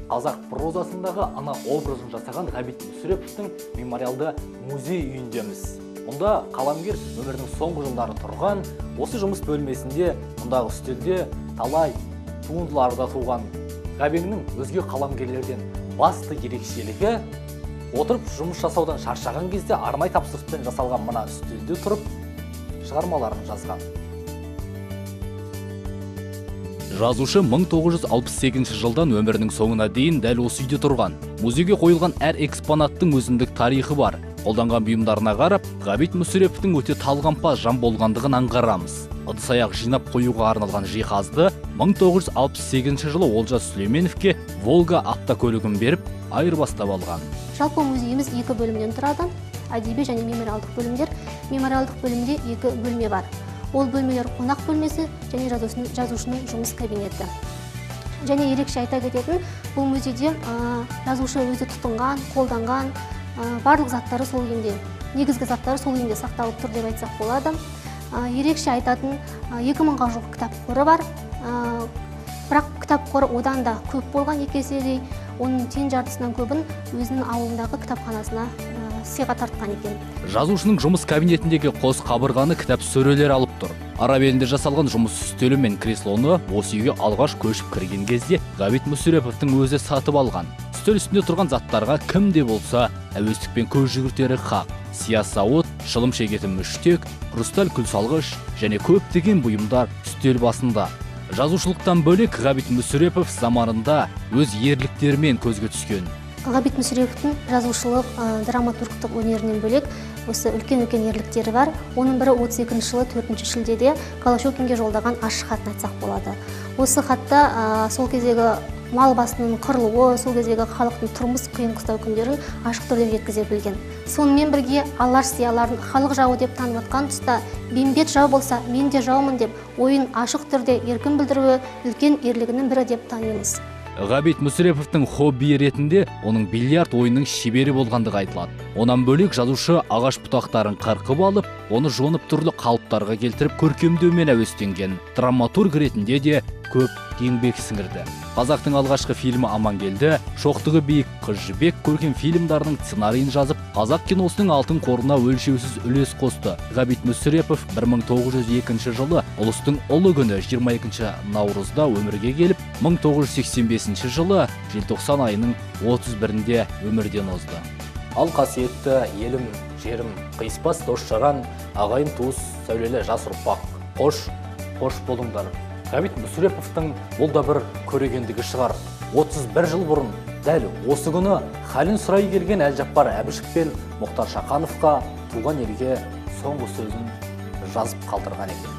қазақ прозасындағы ана образын жасаған Ғабит Мүсіреповтің мемориалды музей үйіндеміз. Мұнда қаламгер өмірінің соңғы жылдары тұрған, осы жұмыс бөлмесінде, мұндағы үстелде талай туындыларда туған Ғабеңнің өзге қаламгерлерден басты ерекшелігі отырып жұмыс жасаудан шаршаған кезде арнайы тапсырыспен жасалған мына үстелде тұрып шығармаларын жазған. Жазушы 1968 жылдан өмірінің соңына дейін дәл осы үйде тұрған. Музейге қойылған әр экспонаттың өзіндік тарихы бар. Қолданған бұйымдарына қарап, Ғабит Мүсіреповтің өте талғампаз жан болғандығын аңғарамыз. Ыдыс-аяқ жинап қоюға арналған жиһазды 1968 жылы Олжас Сүлейменовке Волга автокөлігін беріп, айырбастап алған. Жалпы музейіміз екі бөлімнен тұрады. Әдеби және мемориалдық бөлімдер. Мемориалдық бөлімде екі бөлме бар. Ол бөлмелер қонақ бөлмесі және жазушының жұмыс кабинеті. Және ерекше айта кететін, бұл музейде жазушы өзі тұтынған, қолданған барлық заттары сол күйінде, негізгі заттары сол күйінде сақталып тұр деп айтсақ болады. Ерекше айтатын 2000-ға жуық кітап қоры бар. Бірақ кітап қоры одан да көп болған, екі еседей. Оның тең жартысынан көбін өзінің ауылындағы кітапханасына сыйға тартқан екен. Жазушының жұмыс кабинетіндегі қос қабырғаны кітап сөрелер алып тұр. Араб елінде жасалған жұмыс үстелі мен креслоны осы үйге алғаш көшіп кірген кезде Ғабит Мүсіреповтің өзі сатып алған. Үстел үстінде тұрған заттарға кім де болса әуестікпен көз жүгіртері хақ. Сиясауыт, шылым шегетін мүштек, хрусталь күлсалғыш және көптеген бұйымдар үстел басында. Жазушылықтан бөлек Ғабит Мүсірепов заманында өз ерліктерімен көзге түскен. Ғабит Мүсіреповтің жазушылық, драматургтық өнерінен бөлек осы үлкен-үлкен ерліктері бар. Оның бірі 32 жылы 4 шілдеде Голощекинге жолдаған ашық хатын айтсақ болады. Осы хатта сол кездегі мал басының қырылуы, сол кездегі халықтың тұрмыс қиын-қыстау күндерін ашық түрде жеткізе білген. Сонымен бірге алаш сияларын халық жауы деп танып отқан тұста бейімбет жау болса, мен де жаумын деп ойын ашық түрде еркін білдіруі үлкен ерлігінің бірі деп танимыз. Ғабит Мүсіреповтің хобби ретінде оның бильярд ойынның шебері болғандығы айтылады. Онан бөлек жазушы ағаш бұтақтарын қырқып алып, оны жонып түрлі қалыптарға келтіріп көркемдеумен әуестенген. Драматург ретінде де көп еңбек сіңірді. Қазақтың алғашқы фильмі Амангелді, Шоқтығы биік қыз жібек көркем фильмдерінің сценарийін жазып, қазақ киносының алтын қорына өлшеусіз үлес қосты. Ғабит Мүсірепов 1902 жылы ұлыстың ұлы күні 22 наурызда өмірге келіп, 1985 жылы желтоқсан айының 31-інде өмірден озды. Ал қасиетті елім, жерім, қиыспас дос-жаран, ағайын туыс, сәулелі жас ұрпақ, қош болыңдар. Ғабит Мүсіреповтың бұл да бір көрегендігі шығар. 31 жыл бұрын дәл осы күні халін сұрай келген Әлжаппар Әбішев пен Мұхтар Шахановқа туған елге соңғы сөзін жазып қалдырған екен.